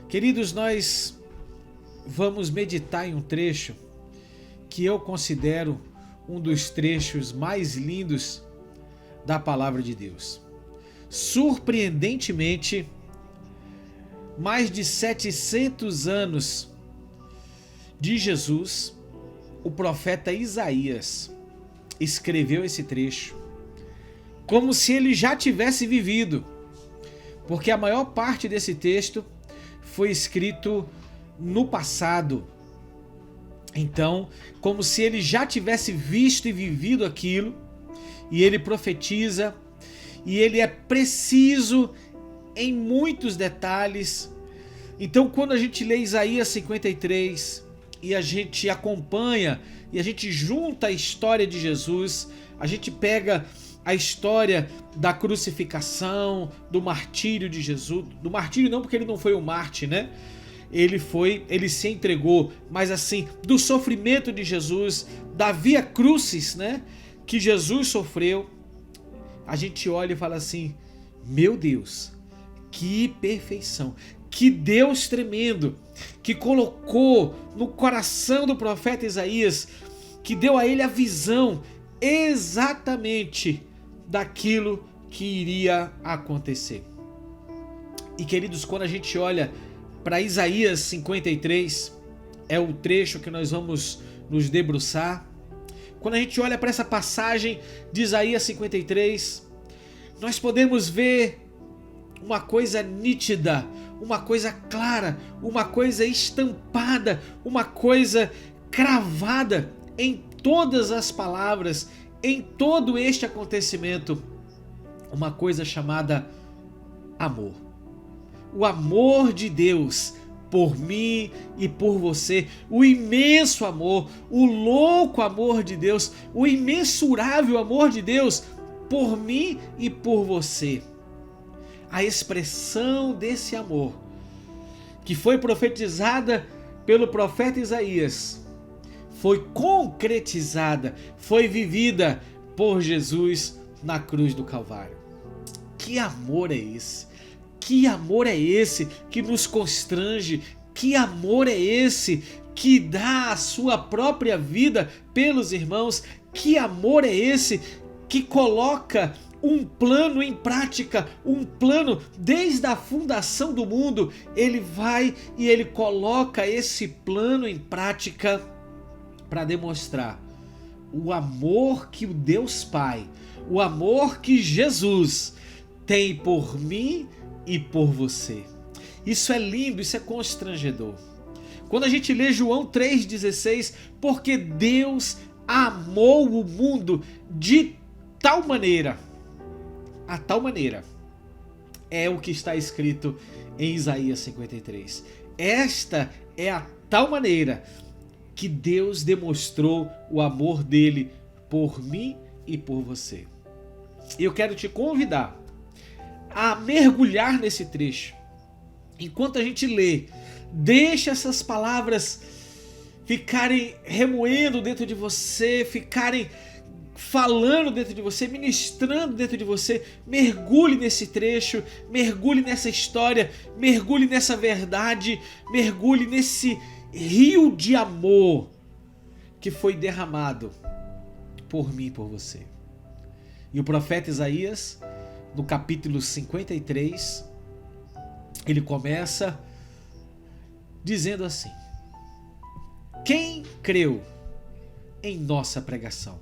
Queridos, nós vamos meditar em um trecho que eu considero um dos trechos mais lindos da palavra de Deus. Surpreendentemente, mais de 700 anos de Jesus, o profeta Isaías escreveu esse trecho como se ele já tivesse vivido, porque a maior parte desse texto foi escrito no passado. Então, como se ele já tivesse visto e vivido aquilo, e ele profetiza, e ele é preciso em muitos detalhes. Então, quando a gente lê Isaías 53 e a gente acompanha e a gente junta a história de Jesus, a gente pega a história da crucificação, do martírio de Jesus, do martírio não porque ele não foi um mártir, né? Ele se entregou, mas assim, do sofrimento de Jesus, da via crucis, né? Que Jesus sofreu, a gente olha e fala assim, meu Deus, que perfeição, que Deus tremendo, que colocou no coração do profeta Isaías, que deu a ele a visão exatamente daquilo que iria acontecer. E queridos, quando a gente olha para Isaías 53, é o trecho que nós vamos nos debruçar. Quando a gente olha para essa passagem de Isaías 53, nós podemos ver uma coisa nítida, uma coisa clara, uma coisa estampada, uma coisa cravada em todas as palavras, em todo este acontecimento, uma coisa chamada amor. O amor de Deus por mim e por você, o imenso amor, o louco amor de Deus, o imensurável amor de Deus por mim e por você. A expressão desse amor que foi profetizada pelo profeta Isaías foi concretizada, foi vivida por Jesus na cruz do Calvário. Que amor é esse? Que amor é esse que nos constrange? Que amor é esse que dá a sua própria vida pelos irmãos? Que amor é esse que coloca um plano em prática, um plano desde a fundação do mundo? Ele vai e ele coloca esse plano em prática para demonstrar o amor que o Deus Pai, o amor que Jesus tem por mim e por você. Isso é lindo, isso é constrangedor. Quando a gente lê João 3,16, porque Deus amou o mundo de tal maneira, a tal maneira, é o que está escrito em Isaías 53. Esta é a tal maneira que Deus demonstrou o amor dele por mim e por você. E eu quero te convidar a mergulhar nesse trecho. Enquanto a gente lê, deixa essas palavras ficarem remoendo dentro de você, ficarem falando dentro de você, ministrando dentro de você. Mergulhe nesse trecho, mergulhe nessa história, mergulhe nessa verdade, mergulhe nesse rio de amor que foi derramado por mim e por você. E o profeta Isaías, no capítulo 53, ele começa dizendo assim: quem creu em nossa pregação?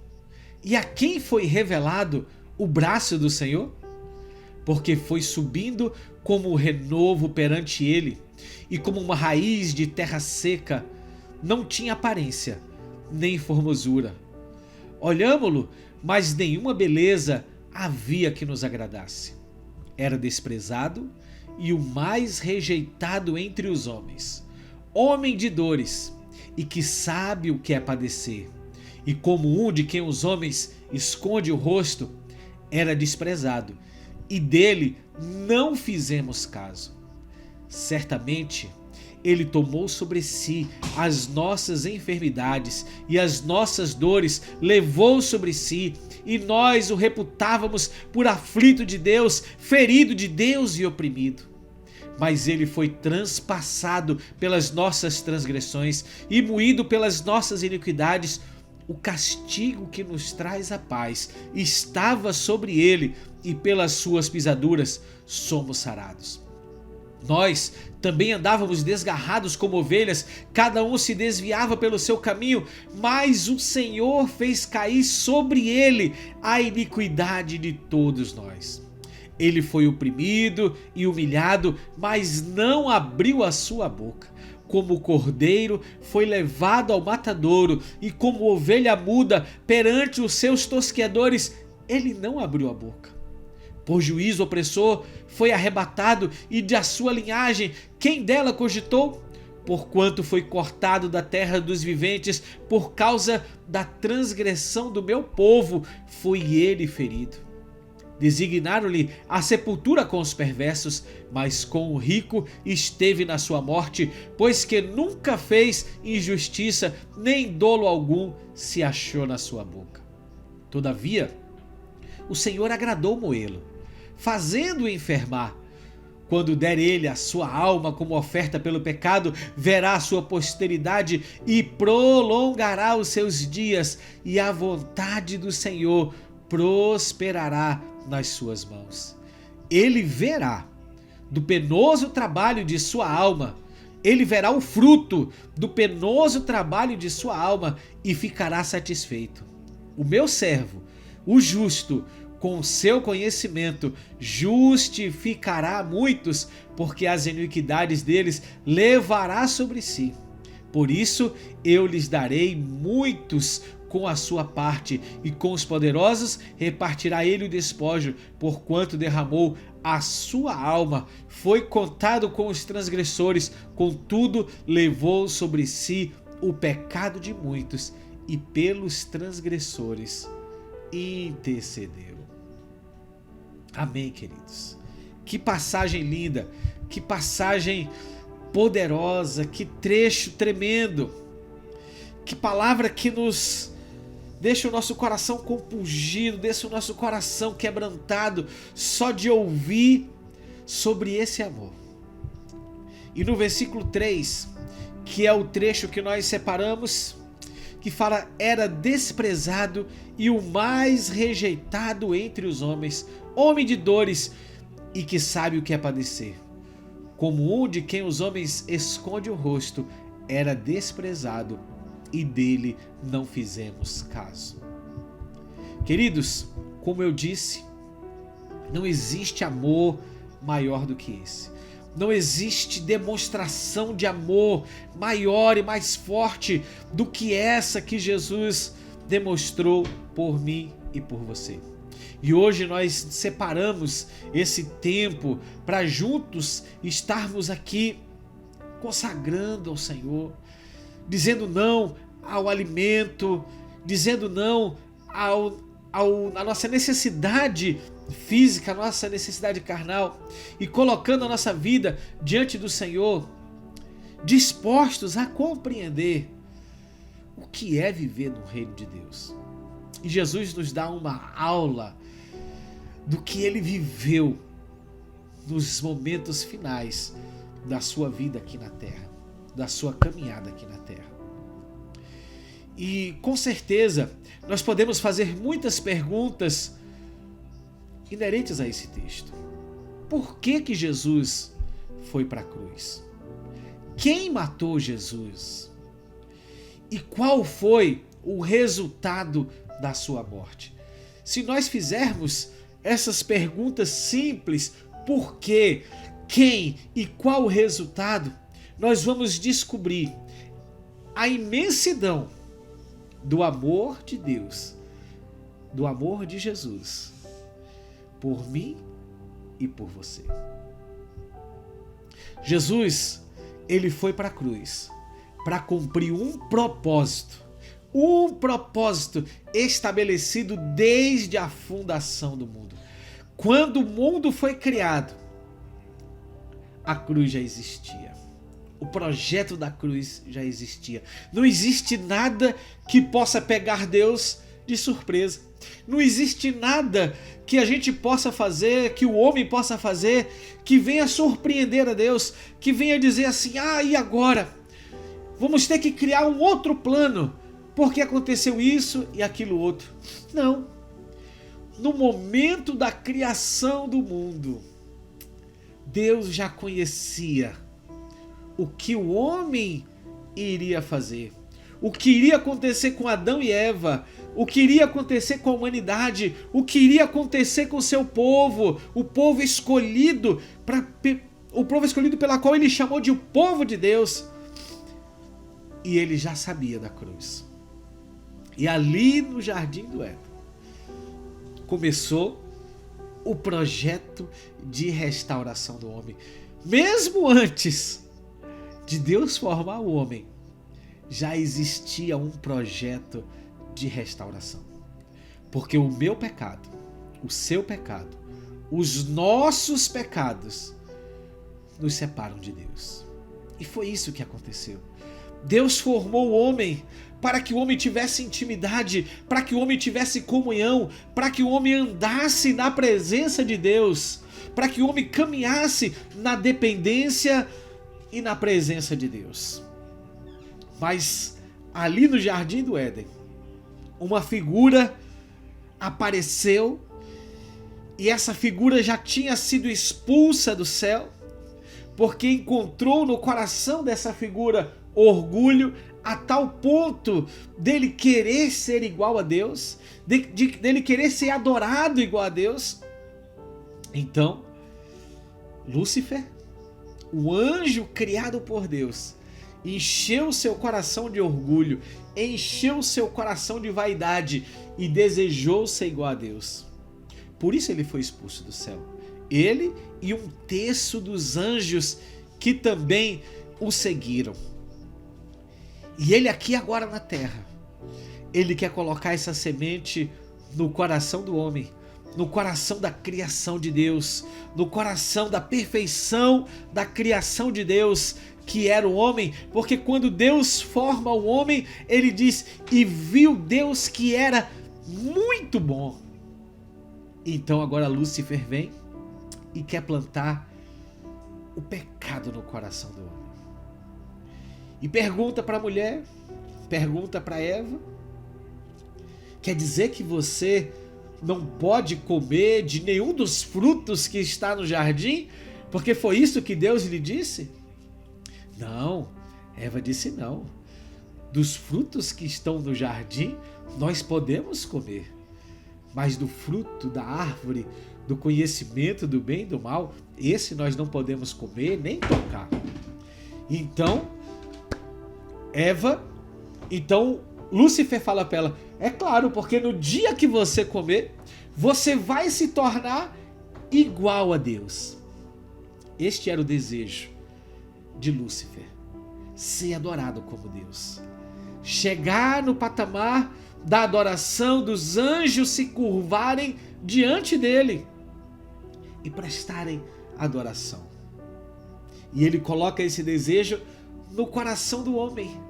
E a quem foi revelado o braço do Senhor? Porque foi subindo como o renovo perante ele, e como uma raiz de terra seca, não tinha aparência, nem formosura. Olhámo-lo, mas nenhuma beleza havia que nos agradasse. Era desprezado e o mais rejeitado entre os homens, homem de dores, e que sabe o que é padecer. E como um de quem os homens esconde o rosto, era desprezado, e dele não fizemos caso. Certamente, ele tomou sobre si as nossas enfermidades e as nossas dores levou sobre si, e nós o reputávamos por aflito de Deus, ferido de Deus e oprimido. mas ele foi transpassado pelas nossas transgressões e moído pelas nossas iniquidades. O castigo que nos traz a paz estava sobre ele, e pelas suas pisaduras somos sarados. Nós também andávamos desgarrados como ovelhas, cada um se desviava pelo seu caminho, mas o Senhor fez cair sobre ele a iniquidade de todos nós. Ele foi oprimido e humilhado, mas não abriu a sua boca. Como cordeiro foi levado ao matadouro, e como ovelha muda perante os seus tosqueadores, ele não abriu a boca. Por juízo opressor foi arrebatado, e da sua linhagem quem dela cogitou? Porquanto foi cortado da terra dos viventes, por causa da transgressão do meu povo foi ele ferido. Designaram-lhe a sepultura com os perversos, mas com o rico esteve na sua morte, pois que nunca fez injustiça, nem dolo algum se achou na sua boca. Todavia, o Senhor agradou moê-lo, fazendo-o enfermar. Quando der ele a sua alma como oferta pelo pecado, verá a sua posteridade e prolongará os seus dias, e a vontade do Senhor prosperará nas suas mãos. Ele verá do penoso trabalho de sua alma, ele verá o fruto do penoso trabalho de sua alma e ficará satisfeito. O meu servo, o justo, com o seu conhecimento, justificará muitos, porque as iniquidades deles levará sobre si. Por isso eu lhes darei muitos com a sua parte, e com os poderosos repartirá ele o despojo, porquanto derramou a sua alma, foi contado com os transgressores, contudo levou sobre si o pecado de muitos, e pelos transgressores intercedeu. Amém, queridos. Que passagem linda, que passagem poderosa, que trecho tremendo, que palavra que nos deixa o nosso coração compungido, deixa o nosso coração quebrantado só de ouvir sobre esse amor. E no versículo 3, que é o trecho que nós separamos, que fala: era desprezado e o mais rejeitado entre os homens, homem de dores e que sabe o que é padecer. Como um de quem os homens esconde o rosto, era desprezado e dele não fizemos caso. Queridos, como eu disse, não existe amor maior do que esse. Não existe demonstração de amor maior e mais forte do que essa que Jesus demonstrou por mim e por você. E hoje nós separamos esse tempo para juntos estarmos aqui consagrando ao Senhor, dizendo não ao alimento, dizendo não à nossa necessidade física, a nossa necessidade carnal, e colocando a nossa vida diante do Senhor, dispostos a compreender o que é viver no reino de Deus. E Jesus nos dá uma aula do que ele viveu nos momentos finais da sua vida aqui na terra, da sua caminhada aqui na terra. E com certeza nós podemos fazer muitas perguntas inerentes a esse texto. Por que Jesus foi para a cruz? Quem matou Jesus? E qual foi o resultado da sua morte? Se nós fizermos essas perguntas simples, por quê, quem e qual o resultado, nós vamos descobrir a imensidão do amor de Deus, do amor de Jesus por mim e por você. Jesus, ele foi para a cruz para cumprir um propósito estabelecido desde a fundação do mundo. Quando o mundo foi criado, a cruz já existia. O projeto da cruz já existia. Não existe nada que possa pegar Deus de surpresa. Não existe nada que a gente possa fazer, que o homem possa fazer, que venha surpreender a Deus, que venha dizer assim, e agora? Vamos ter que criar um outro plano, porque aconteceu isso e aquilo outro. Não. No momento da criação do mundo, Deus já conhecia o que o homem iria fazer, o que iria acontecer com Adão e Eva, o que iria acontecer com a humanidade, o que iria acontecer com o seu povo, o povo escolhido pela qual ele chamou de o povo de Deus. E ele já sabia da cruz. E ali no Jardim do Éden começou o projeto de restauração do homem. Mesmo antes de Deus formar o homem, já existia um projeto de restauração. Porque o meu pecado, o seu pecado, os nossos pecados nos separam de Deus. E foi isso que aconteceu. Deus formou o homem para que o homem tivesse intimidade, para que o homem tivesse comunhão, para que o homem andasse na presença de Deus, para que o homem caminhasse na dependência e na presença de Deus. Mas ali no Jardim do Éden, uma figura apareceu e essa figura já tinha sido expulsa do céu, porque encontrou no coração dessa figura orgulho a tal ponto dele querer ser igual a Deus, dele querer ser adorado igual a Deus. Então, Lúcifer, o anjo criado por Deus, encheu seu coração de orgulho, encheu seu coração de vaidade e desejou ser igual a Deus. Por isso ele foi expulso do céu. Ele e um terço dos anjos que também o seguiram. E ele aqui agora na terra, ele quer colocar essa semente no coração do homem, no coração da criação de Deus, no coração da perfeição da criação de Deus, que era o homem, porque quando Deus forma o homem, ele diz, e viu Deus que era muito bom. Então agora Lúcifer vem e quer plantar o pecado no coração do homem. E pergunta para a mulher, pergunta para Eva, quer dizer que você não pode comer de nenhum dos frutos que está no jardim? Porque foi isso que Deus lhe disse? Não, Eva disse não. Dos frutos que estão no jardim, nós podemos comer. Mas do fruto da árvore, do conhecimento do bem e do mal, esse nós não podemos comer nem tocar. Então Lúcifer fala para ela, é claro, porque no dia que você comer, você vai se tornar igual a Deus. Este era o desejo de Lúcifer, ser adorado como Deus. Chegar no patamar da adoração, dos anjos se curvarem diante dele e prestarem adoração. E ele coloca esse desejo no coração do homem.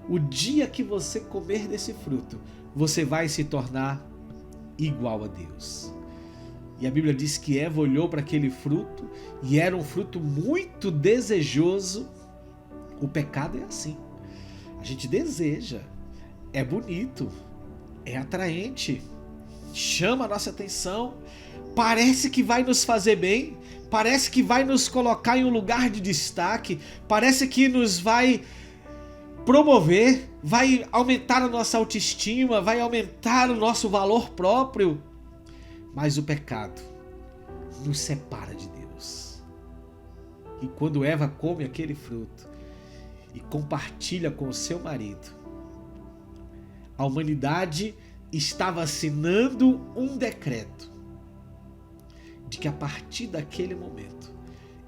O dia que você comer desse fruto, você vai se tornar igual a Deus. E a Bíblia diz que Eva olhou para aquele fruto e era um fruto muito desejoso. O pecado é assim. A gente deseja, é bonito, é atraente, chama a nossa atenção, parece que vai nos fazer bem, parece que vai nos colocar em um lugar de destaque, parece que nos vai promover, vai aumentar a nossa autoestima, vai aumentar o nosso valor próprio. Mas o pecado nos separa de Deus. E quando Eva come aquele fruto e compartilha com o seu marido, a humanidade estava assinando um decreto de que a partir daquele momento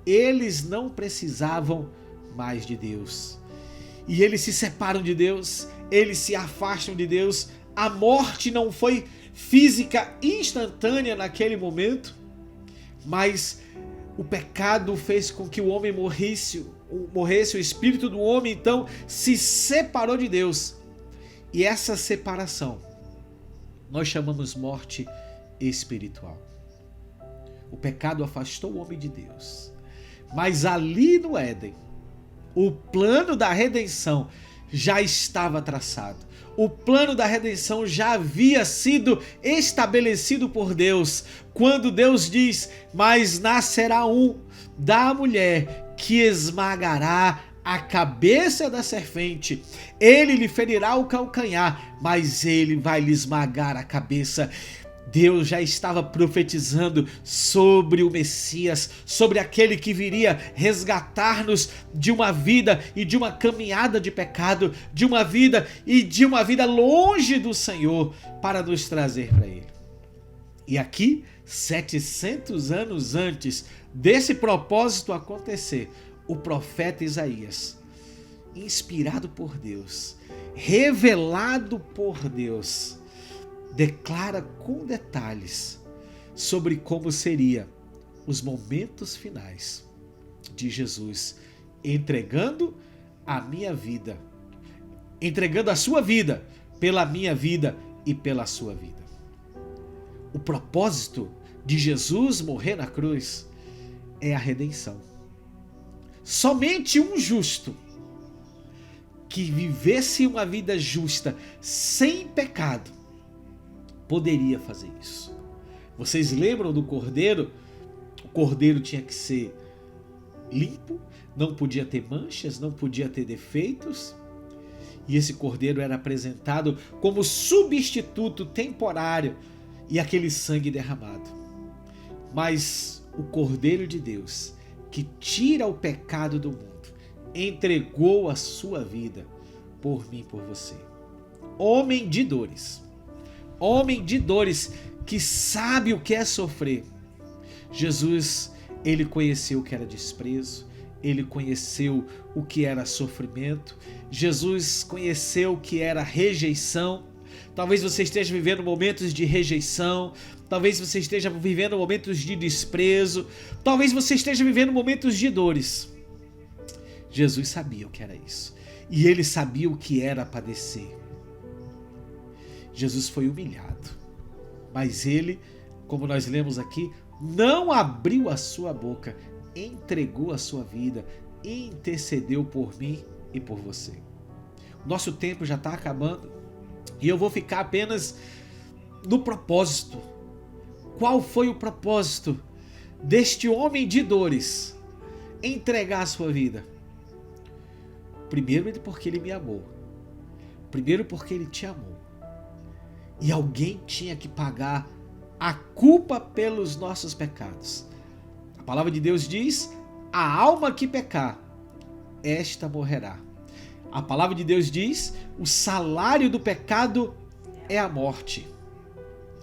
eles não precisavam mais de Deus. E eles se separam de Deus, eles se afastam de Deus. A morte não foi física instantânea naquele momento, mas o pecado fez com que o homem morresse, o espírito do homem então se separou de Deus. E essa separação nós chamamos morte espiritual. O pecado afastou o homem de Deus. Mas ali no Éden, o plano da redenção já estava traçado. O plano da redenção já havia sido estabelecido por Deus. Quando Deus diz: mas nascerá um da mulher que esmagará a cabeça da serpente, ele lhe ferirá o calcanhar, mas ele vai lhe esmagar a cabeça. Deus já estava profetizando sobre o Messias, sobre aquele que viria resgatar-nos de uma vida e de uma caminhada de pecado, de uma vida longe do Senhor, para nos trazer para Ele. E aqui, 700 anos antes desse propósito acontecer, o profeta Isaías, inspirado por Deus, revelado por Deus, declara com detalhes sobre como seria os momentos finais de Jesus entregando a minha vida, entregando a sua vida pela minha vida e pela sua vida. O propósito de Jesus morrer na cruz é a redenção. Somente um justo que vivesse uma vida justa, sem pecado, poderia fazer isso. Vocês lembram do cordeiro? O cordeiro tinha que ser limpo, não podia ter manchas, não podia ter defeitos. E esse cordeiro era apresentado como substituto temporário e aquele sangue derramado. Mas o Cordeiro de Deus, que tira o pecado do mundo, entregou a sua vida por mim e por você. Homem de dores que sabe o que é sofrer. Jesus, ele conheceu o que era desprezo, ele conheceu o que era sofrimento, Jesus conheceu o que era rejeição. Talvez você esteja vivendo momentos de rejeição, talvez você esteja vivendo momentos de desprezo, talvez você esteja vivendo momentos de dores. Jesus sabia o que era isso, e ele sabia o que era padecer. Jesus foi humilhado, mas ele, como nós lemos aqui, não abriu a sua boca, entregou a sua vida, intercedeu por mim e por você. Nosso tempo já está acabando e eu vou ficar apenas no propósito. Qual foi o propósito deste homem de dores entregar a sua vida? Primeiro, porque ele me amou. Primeiro, porque ele te amou. E alguém tinha que pagar a culpa pelos nossos pecados. A palavra de Deus diz: a alma que pecar, esta morrerá. A palavra de Deus diz: o salário do pecado é a morte.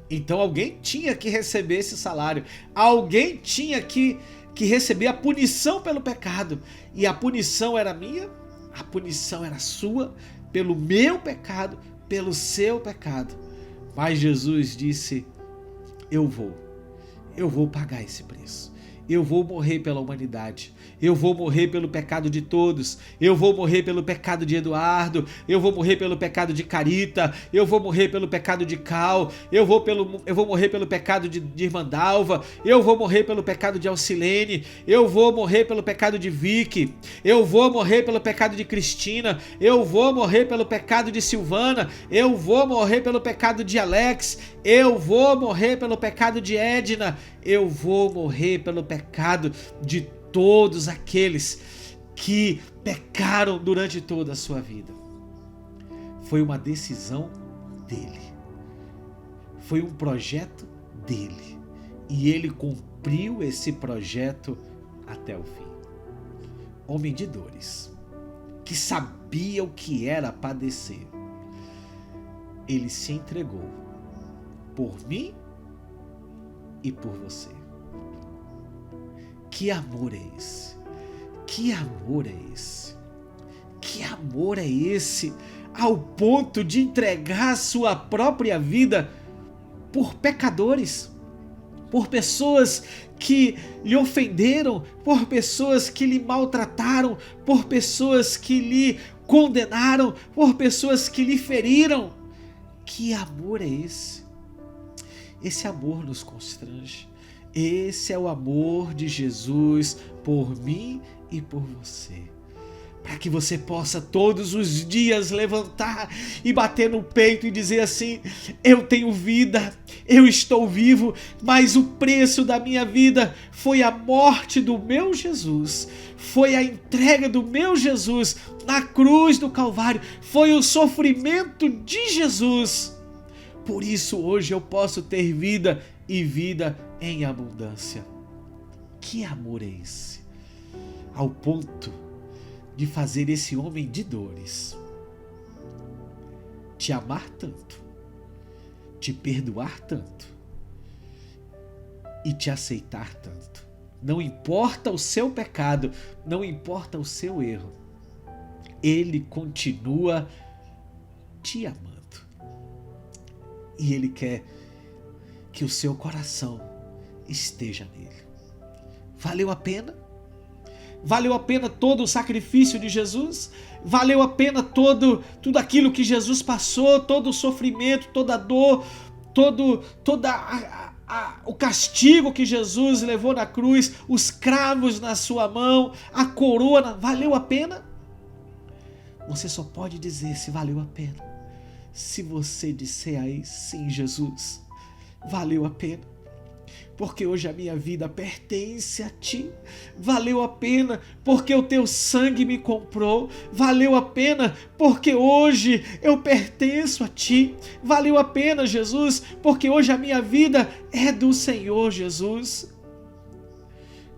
Então alguém tinha que receber esse salário. Alguém tinha que receber a punição pelo pecado. E a punição era minha, a punição era sua, pelo meu pecado, pelo seu pecado. Mas Jesus disse: eu vou pagar esse preço. Eu vou morrer pela humanidade. Eu vou morrer pelo pecado de todos. Eu vou morrer pelo pecado de Eduardo. Eu vou morrer pelo pecado de Carita. Eu vou morrer pelo pecado de Cal. Eu vou morrer pelo pecado de Irmã Dalva. Eu vou morrer pelo pecado de Alcilene. Eu vou morrer pelo pecado de Vicky. Eu vou morrer pelo pecado de Cristina. Eu vou morrer pelo pecado de Silvana. Eu vou morrer pelo pecado de Alex. Eu vou morrer pelo pecado de Edna. Eu vou morrer pelo pecado de todos aqueles que pecaram durante toda a sua vida. Foi uma decisão dele. Foi um projeto dele. E ele cumpriu esse projeto até o fim. Homem de dores, que sabia o que era padecer. Ele se entregou por mim e por você. Que amor é esse? Que amor é esse? Que amor é esse ao ponto de entregar sua própria vida por pecadores, por pessoas que lhe ofenderam, por pessoas que lhe maltrataram, por pessoas que lhe condenaram, por pessoas que lhe feriram? Que amor é esse? Esse amor nos constrange. Esse é o amor de Jesus por mim e por você. Para que você possa todos os dias levantar e bater no peito e dizer assim: eu tenho vida, eu estou vivo, mas o preço da minha vida foi a morte do meu Jesus, foi a entrega do meu Jesus na cruz do Calvário, foi o sofrimento de Jesus. Por isso hoje eu posso ter vida e vida em abundância. Que amor é esse? Ao ponto de fazer esse homem de dores te amar tanto, te perdoar tanto e te aceitar tanto. Não importa o seu pecado, não importa o seu erro, Ele continua te amando. E Ele quer que o seu coração esteja nele. Valeu a pena? Valeu a pena todo o sacrifício de Jesus? Valeu a pena tudo aquilo que Jesus passou, todo o sofrimento, toda a dor, todo o castigo que Jesus levou na cruz, os cravos na sua mão, a coroa, valeu a pena? Você só pode dizer se valeu a pena se você disser aí: sim, Jesus, valeu a pena, porque hoje a minha vida pertence a Ti. Valeu a pena porque o Teu sangue me comprou. Valeu a pena porque hoje eu pertenço a Ti. Valeu a pena, Jesus, porque hoje a minha vida é do Senhor, Jesus.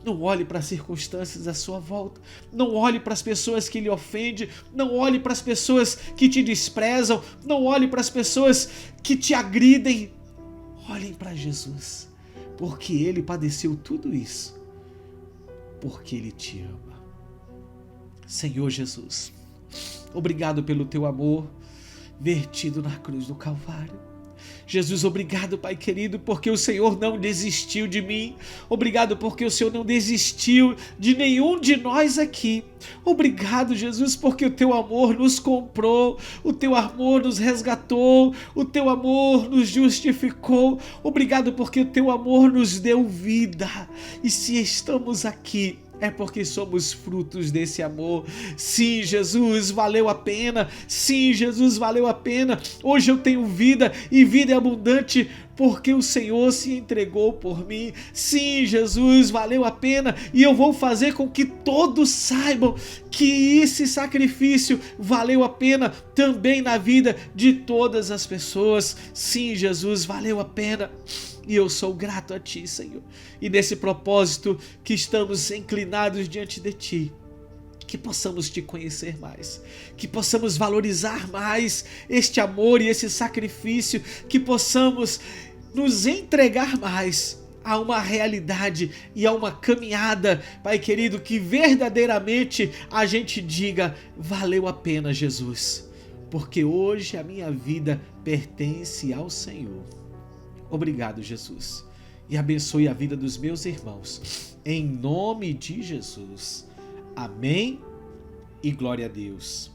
Não olhe para as circunstâncias à sua volta. Não olhe para as pessoas que lhe ofendem. Não olhe para as pessoas que te desprezam. Não olhe para as pessoas que te agridem. Olhem para Jesus, porque Ele padeceu tudo isso, porque Ele te ama. Senhor Jesus, obrigado pelo Teu amor vertido na cruz do Calvário. Jesus, obrigado, Pai querido, porque o Senhor não desistiu de mim. Obrigado porque o Senhor não desistiu de nenhum de nós aqui. Obrigado, Jesus, porque o Teu amor nos comprou, o Teu amor nos resgatou, o Teu amor nos justificou. Obrigado porque o Teu amor nos deu vida. E se estamos aqui, é porque somos frutos desse amor. Sim, Jesus, valeu a pena. Sim, Jesus, valeu a pena. Hoje eu tenho vida e vida é abundante porque o Senhor se entregou por mim. Sim, Jesus, valeu a pena. E eu vou fazer com que todos saibam que esse sacrifício valeu a pena também na vida de todas as pessoas. Sim, Jesus, valeu a pena. E eu sou grato a Ti, Senhor. E nesse propósito que estamos inclinados diante de Ti, que possamos Te conhecer mais, que possamos valorizar mais este amor e esse sacrifício, que possamos nos entregar mais a uma realidade e a uma caminhada, Pai querido, que verdadeiramente a gente diga: valeu a pena, Jesus, porque hoje a minha vida pertence ao Senhor. Obrigado, Jesus, e abençoe a vida dos meus irmãos, em nome de Jesus. Amém e glória a Deus.